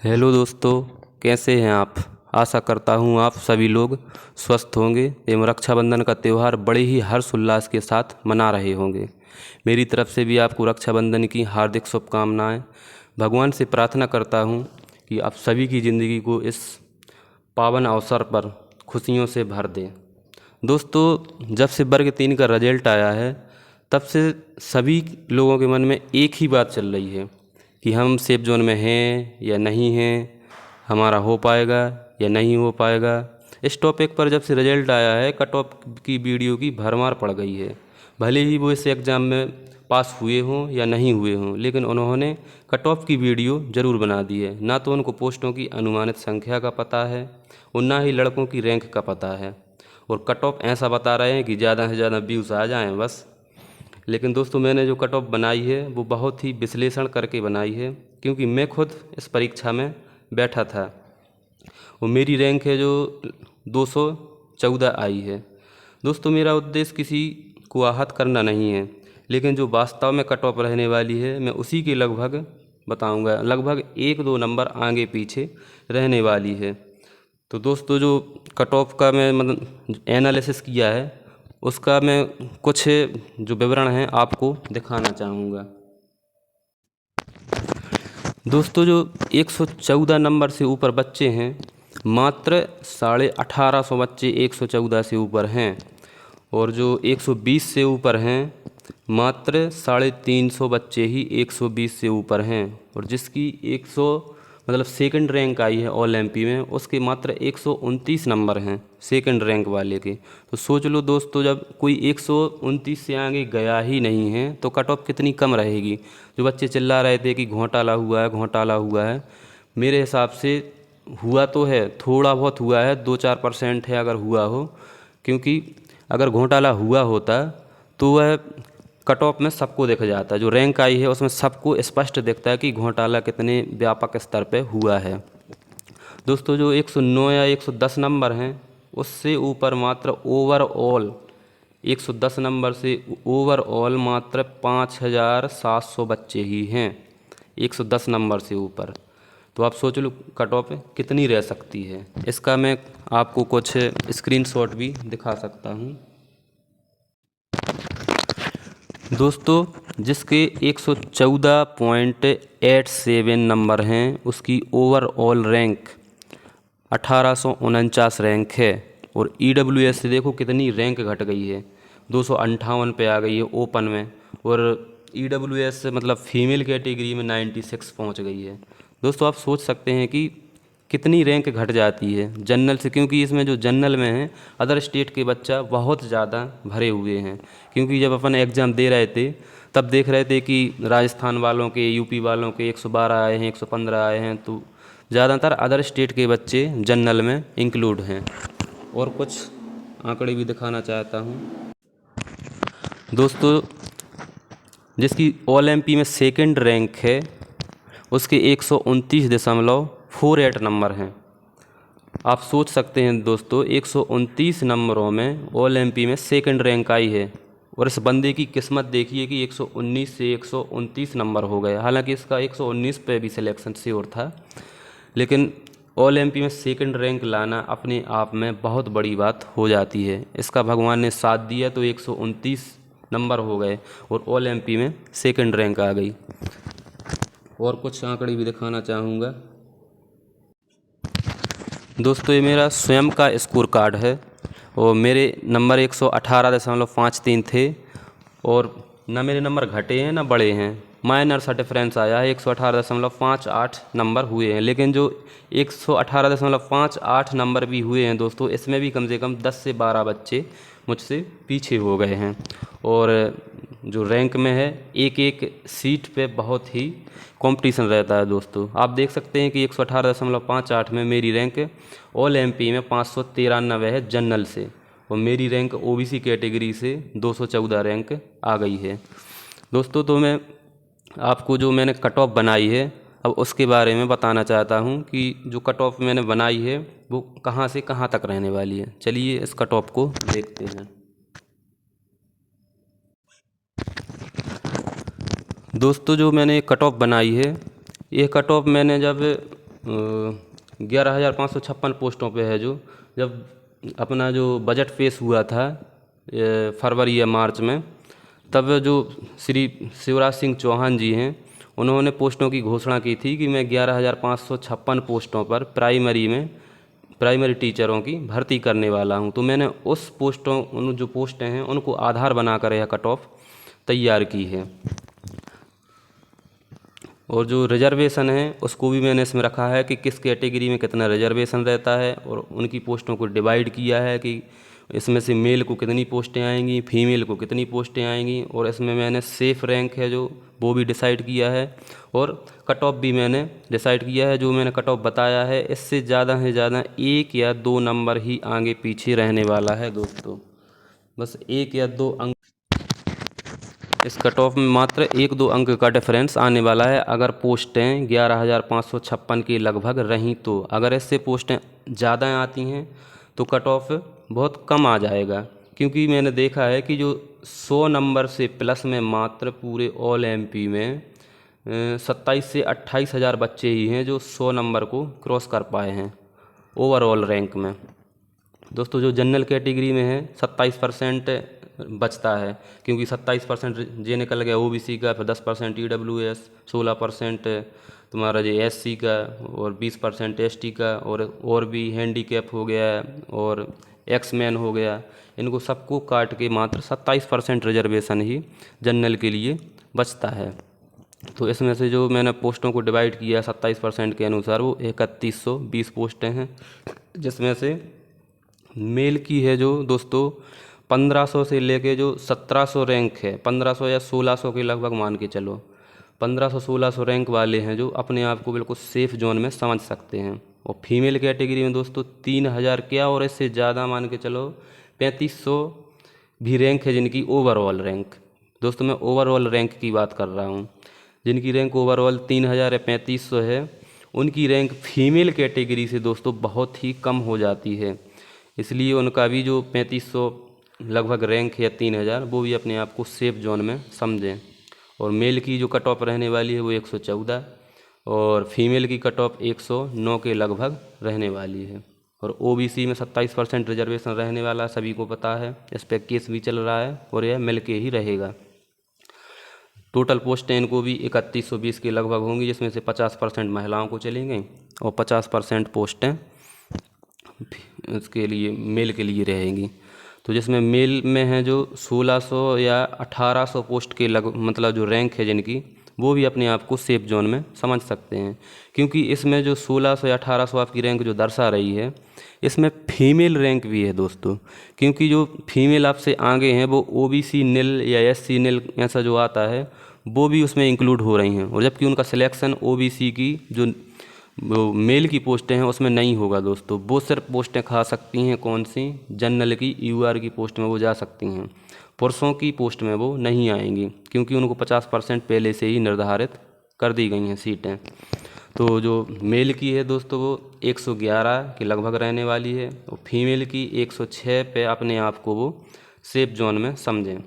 Hello दोस्तों, कैसे हैं आप। आशा करता हूँ आप सभी लोग स्वस्थ होंगे एवं रक्षाबंधन का त्यौहार बड़े ही हर्ष उल्लास के साथ मना रहे होंगे। मेरी तरफ से भी आपको रक्षाबंधन की हार्दिक शुभकामनाएं। भगवान से प्रार्थना करता हूँ कि आप सभी की ज़िंदगी को इस पावन अवसर पर खुशियों से भर दें। दोस्तों, जब से वर्ग 3 का रिजल्ट आया है तब से सभी लोगों के मन में एक ही बात चल रही है कि हम सेफ जोन में हैं या नहीं हैं, हमारा हो पाएगा या नहीं हो पाएगा। इस टॉपिक पर जब से रिजल्ट आया है कट ऑफ की वीडियो की भरमार पड़ गई है। भले ही वो इस एग्ज़ाम में पास हुए हों या नहीं हुए हों, लेकिन उन्होंने कट ऑफ की वीडियो ज़रूर बना दी है। ना तो उनको पोस्टों की अनुमानित संख्या का पता है और ना ही लड़कों की रैंक का पता है, और कट ऑफ ऐसा बता रहे हैं कि ज़्यादा से ज़्यादा व्यूज़ आ जाएं बस। लेकिन दोस्तों, मैंने जो कट ऑफ बनाई है वो बहुत ही विश्लेषण करके बनाई है, क्योंकि मैं खुद इस परीक्षा में बैठा था और मेरी रैंक है जो 214 आई है। दोस्तों, मेरा उद्देश्य किसी को आहत करना नहीं है, लेकिन जो वास्तव में कट ऑफ रहने वाली है मैं उसी के लगभग बताऊंगा। लगभग 1-2 नंबर आगे पीछे रहने वाली है। तो दोस्तों, जो कट ऑफ का मैं मतलब एनालिसिस किया है उसका मैं कुछ जो विवरण हैं आपको दिखाना चाहूँगा। दोस्तों, जो 114 नंबर से ऊपर बच्चे हैं, मात्र 1850 बच्चे 114 से ऊपर हैं, और जो 120 से ऊपर हैं मात्र 350 बच्चे ही 120 से ऊपर हैं, और जिसकी 100 मतलब सेकंड रैंक आई है ऑल एमपी में, उसके मात्र 129 नंबर हैं सेकंड रैंक वाले के। तो सोच लो दोस्तों, जब कोई 129 से आगे गया ही नहीं है तो कट ऑफ कितनी कम रहेगी। जो बच्चे चिल्ला रहे थे कि घोटाला हुआ है घोटाला हुआ है, मेरे हिसाब से हुआ तो है, थोड़ा बहुत हुआ है, 2-4% है अगर हुआ हो। क्योंकि अगर घोटाला हुआ होता तो वह कट ऑफ में सबको दिख जाता है। जो रैंक आई है उसमें सबको स्पष्ट दिखता है कि घोटाला कितने व्यापक स्तर पे हुआ है। दोस्तों, जो 109 या 110 नंबर हैं उससे ऊपर मात्र ओवरऑल 110 नंबर से ओवरऑल मात्र 5700 बच्चे ही हैं 110 नंबर से ऊपर। तो आप सोच लो कट ऑफ कितनी रह सकती है। इसका मैं आपको कुछ स्क्रीनशॉट भी दिखा सकता हूँ। दोस्तों, जिसके 114.87 नंबर हैं उसकी ओवरऑल रैंक 1849 रैंक है, और ईडब्ल्यूएस से देखो कितनी रैंक घट गई है, 258 पे आ गई है ओपन में, और ईडब्ल्यूएस मतलब फीमेल कैटेगरी में 96 पहुंच गई है। दोस्तों, आप सोच सकते हैं कि कितनी रैंक घट जाती है जनरल से, क्योंकि इसमें जो जनरल में है अदर स्टेट के बच्चा बहुत ज़्यादा भरे हुए हैं। क्योंकि जब अपन एग्ज़ाम दे रहे थे तब देख रहे थे कि राजस्थान वालों के, यूपी वालों के 112 आए हैं, 115 आए हैं, तो ज़्यादातर अदर स्टेट के बच्चे जनरल में इंक्लूड हैं। और कुछ आंकड़े भी दिखाना चाहता हूँ। दोस्तों, जिसकी ऑल एमपी में सेकंड रैंक है उसके 129.48 नंबर हैं। आप सोच सकते हैं दोस्तों, 129 नंबरों में ऑल एमपी में सेकंड रैंक आई है, और इस बंदे की किस्मत देखिए कि 119 से 129 नंबर हो गए। हालांकि इसका 119 पे भी सिलेक्शन श्योर था, लेकिन ऑल एमपी में सेकंड रैंक लाना अपने आप में बहुत बड़ी बात हो जाती है। इसका भगवान ने साथ दिया तो 129 नंबर हो गए और ऑल एमपी में सेकंड रैंक आ गई। और कुछ आंकड़े भी दिखाना चाहूँगा। दोस्तों, ये मेरा स्वयं का स्कोर कार्ड है, और मेरे नंबर 118.53 थे, और ना मेरे नंबर घटे हैं ना बढ़े हैं, माइनर सा डिफरेंस आया है, 118.58 नंबर हुए हैं। लेकिन जो 118.58 नंबर भी हुए हैं दोस्तों, इसमें भी कम से कम 10 से 12 बच्चे मुझसे पीछे हो गए हैं, और जो रैंक में है एक एक सीट पे बहुत ही कंपटीशन रहता है। दोस्तों, आप देख सकते हैं कि 118.58 में मेरी रैंक ऑल एमपी में 593 है जनरल से, और मेरी रैंक ओबीसी कैटेगरी से 214 रैंक आ गई है। दोस्तों, तो मैं आपको जो मैंने कट ऑफ बनाई है अब उसके बारे में बताना चाहता हूँ कि जो कट ऑफ मैंने बनाई है वो कहाँ से कहाँ तक रहने वाली है। चलिए इस कट ऑफ को देखते हैं। दोस्तों, जो मैंने कट ऑफ बनाई है, ये कट ऑफ मैंने जब 11,556 पोस्टों पे है। जो जब अपना जो बजट पेश हुआ था फरवरी या मार्च में, तब जो श्री शिवराज सिंह चौहान जी हैं, उन्होंने पोस्टों की घोषणा की थी कि मैं 11,556 पोस्टों पर प्राइमरी टीचरों की भर्ती करने वाला हूं। तो मैंने उस पोस्टों उन जो पोस्टें हैं उनको आधार बनाकर यह कट ऑफ तैयार की है। और जो रिजर्वेशन है उसको भी मैंने इसमें रखा है कि किस कैटेगरी में कितना रिजर्वेशन रहता है, और उनकी पोस्टों को डिवाइड किया है कि इसमें से मेल को कितनी पोस्टें आएंगी, फीमेल को कितनी पोस्टें आएंगी, और इसमें मैंने सेफ रैंक है जो वो भी डिसाइड किया है, और कट ऑफ भी मैंने डिसाइड किया है। जो मैंने कट ऑफ बताया है इससे ज़्यादा से ज़्यादा 1 या 2 नंबर ही आगे पीछे रहने वाला है दोस्तों। बस 1 या 2 अंक, इस कट ऑफ में मात्र 1-2 अंक का डिफरेंस आने वाला है अगर पोस्टें 11,556 के लगभग रहीं तो। अगर इससे पोस्टें ज़्यादा आती हैं तो कट ऑफ बहुत कम आ जाएगा, क्योंकि मैंने देखा है कि जो 100 नंबर से प्लस में मात्र पूरे ऑल एमपी में 27 से 28 हज़ार बच्चे ही हैं जो 100 नंबर को क्रॉस कर पाए हैं ओवरऑल रैंक में। दोस्तों जो जनरल कैटेगरी में है 27% बचता है, क्योंकि 27% जे निकल गया ओबीसी का, फिर 10% ईडब्ल्यूएस, 16% तुम्हारा जो एससी का, और 20% एसटी का, और भी हैंडीकैप हो गया और एक्समैन हो गया। इनको सबको काट के मात्र 27% रिजर्वेशन ही जनरल के लिए बचता है। तो इसमें से जो मैंने पोस्टों को डिवाइड किया 27% के अनुसार, वो 3120 पोस्टें हैं, जिसमें से मेल की है जो दोस्तों 1500 से लेके जो 1700 रैंक है, 1500 या 1600 के लगभग मान के चलो, 1500-1600 रैंक वाले हैं जो अपने आप को बिल्कुल सेफ जोन में समझ सकते हैं। और फीमेल कैटेगरी में दोस्तों 3000 क्या और इससे ज़्यादा मान के चलो 3500 भी रैंक है जिनकी ओवरऑल रैंक। दोस्तों मैं ओवरऑल रैंक की बात कर रहा हूँ। जिनकी रैंक ओवरऑल 3000 या 3500 है, उनकी रैंक फीमेल कैटेगरी से दोस्तों बहुत ही कम हो जाती है। इसलिए उनका भी जो 3500 लगभग रैंक है 3000, वो भी अपने आप को सेफ जोन में समझें। और मेल की जो कट ऑफ रहने वाली है वो 114, और फीमेल की कट ऑफ 109 के लगभग रहने वाली है। और ओबीसी में 27% रिजर्वेशन रहने वाला सभी को पता है, इस पर केस भी चल रहा है और यह मिल के ही रहेगा। टोटल पोस्टें इनको भी 3120 के लगभग होंगी, जिसमें से 50% महिलाओं को चलेंगे और 50% पोस्टें इसके लिए मेल के लिए रहेंगी। तो जिसमें मेल में है जो 1600 या 1800 पोस्ट के मतलब जो रैंक है जिनकी, वो भी अपने आप को सेफ जोन में समझ सकते हैं, क्योंकि इसमें जो 1600 या 1800 आपकी रैंक जो दर्शा रही है, इसमें फीमेल रैंक भी है दोस्तों। क्योंकि जो फीमेल आपसे आगे हैं वो ओबीसी निल या एससी निल ऐसा जो आता है वो भी उसमें इंक्लूड हो रही हैं, और जबकि उनका सिलेक्शन ओबीसी की जो वो मेल की पोस्टें हैं उसमें नहीं होगा दोस्तों। वो सिर्फ पोस्टें खा सकती हैं कौन सी, जनरल की यूआर की पोस्ट में वो जा सकती हैं, पुरुषों की पोस्ट में वो नहीं आएंगी, क्योंकि उनको 50% पहले से ही निर्धारित कर दी गई हैं सीटें। तो जो मेल की है दोस्तों वो 111 के लगभग रहने वाली है, और फीमेल की 106 पे अपने आप को वो सेफ जोन में समझें।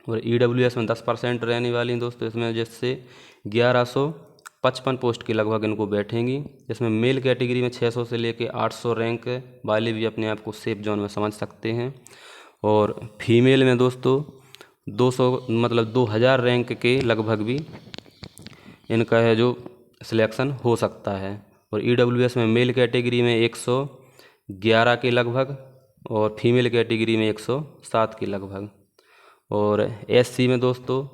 और ईडब्ल्यूएस में 10% रहने वाली हैं दोस्तों इसमें, जिससे 1155 पोस्ट के लगभग इनको बैठेंगी। इसमें मेल कैटेगरी में 600 से लेके 800 रैंक वाले भी अपने आप को सेफ जोन में समझ सकते हैं। और फीमेल में दोस्तों 200 मतलब 2000 रैंक के लगभग भी इनका है जो सिलेक्शन हो सकता है। और ईडब्ल्यूएस में मेल कैटेगरी में 111 के लगभग, और फीमेल कैटेगरी में 107 के लगभग। और एससी में दोस्तों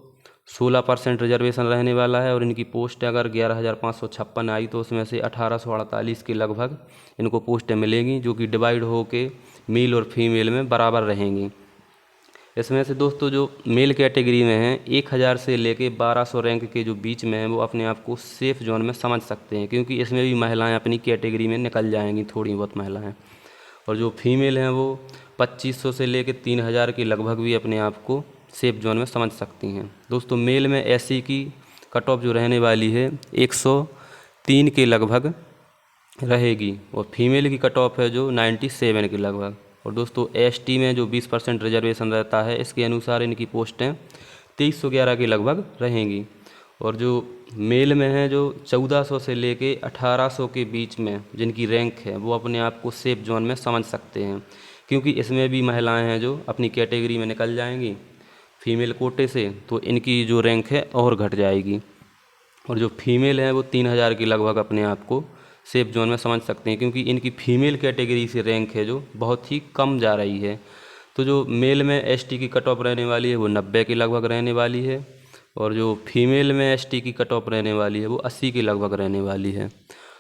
16% रिजर्वेशन रहने वाला है, और इनकी पोस्ट अगर 11,556 आई तो उसमें से 1848 के लगभग इनको पोस्टें मिलेंगी, जो कि डिवाइड हो के मेल और फीमेल में बराबर रहेंगी। इसमें से दोस्तों जो मेल कैटेगरी में हैं 1000 से लेके 1200 रैंक के जो बीच में हैं वो अपने आप को सेफ जोन में समझ सकते हैं, क्योंकि इसमें भी महिलाएं अपनी कैटेगरी में निकल जाएंगी, थोड़ी बहुत महिलाएं। और जो फीमेल हैं वो 2500 से लेके 3000 के लगभग भी अपने आप को सेफ जोन में समझ सकती हैं। दोस्तों मेल में एससी की कट ऑफ जो रहने वाली है 103 के लगभग रहेगी, और फीमेल की कट ऑफ है जो 97 के लगभग। और दोस्तों एसटी में जो 20% रिजर्वेशन रहता है, इसके अनुसार इनकी पोस्टें 2311 के लगभग रहेंगी। और जो मेल में है जो 1400 से लेके 1800 के बीच में जिनकी रैंक है वो अपने आप को सेफ जोन में समझ सकते हैं, क्योंकि इसमें भी महिलाएं हैं जो अपनी कैटेगरी में निकल जाएंगी फीमेल कोटे से, तो इनकी जो रैंक है और घट जाएगी। और जो फीमेल हैं वो 3000 के लगभग अपने आप को सेफ जोन में समझ सकते हैं, क्योंकि इनकी फीमेल कैटेगरी से रैंक है जो बहुत ही कम जा रही है। तो जो मेल में एसटी की कट ऑफ रहने वाली है वो 90 के लगभग रहने वाली है, और जो फीमेल में एसटी की कट ऑफ रहने वाली है वो 80 के लगभग रहने वाली है।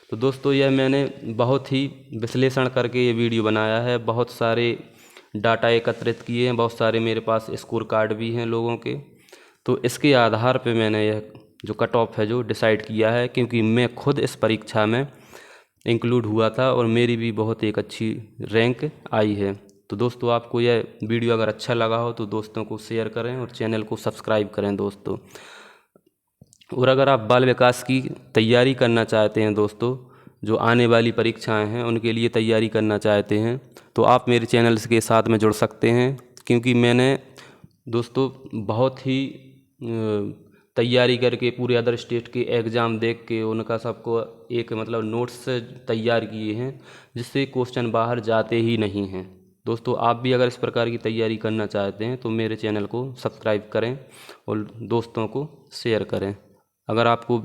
तो दोस्तों यह मैंने बहुत ही विश्लेषण करके ये वीडियो बनाया है, बहुत सारे डाटा एकत्रित किए हैं, बहुत सारे मेरे पास स्कोर कार्ड भी हैं लोगों के। तो इसके आधार पे मैंने यह जो कट ऑफ है जो डिसाइड किया है, क्योंकि मैं खुद इस परीक्षा में इंक्लूड हुआ था और मेरी भी बहुत एक अच्छी रैंक आई है। तो दोस्तों आपको यह वीडियो अगर अच्छा लगा हो तो दोस्तों को शेयर करें और चैनल को सब्सक्राइब करें दोस्तों। और अगर आप बाल विकास की तैयारी करना चाहते हैं दोस्तों, जो आने वाली परीक्षाएं हैं उनके लिए तैयारी करना चाहते हैं, तो आप मेरे चैनल के साथ में जुड़ सकते हैं, क्योंकि मैंने दोस्तों बहुत ही तैयारी करके पूरे अदर स्टेट के एग्ज़ाम देख के उनका सबको एक मतलब नोट्स तैयार किए हैं, जिससे क्वेश्चन बाहर जाते ही नहीं हैं। दोस्तों आप भी अगर इस प्रकार की तैयारी करना चाहते हैं तो मेरे चैनल को सब्सक्राइब करें और दोस्तों को शेयर करें। अगर आपको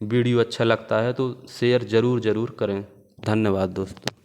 वीडियो अच्छा लगता है तो शेयर ज़रूर करें। धन्यवाद दोस्तों।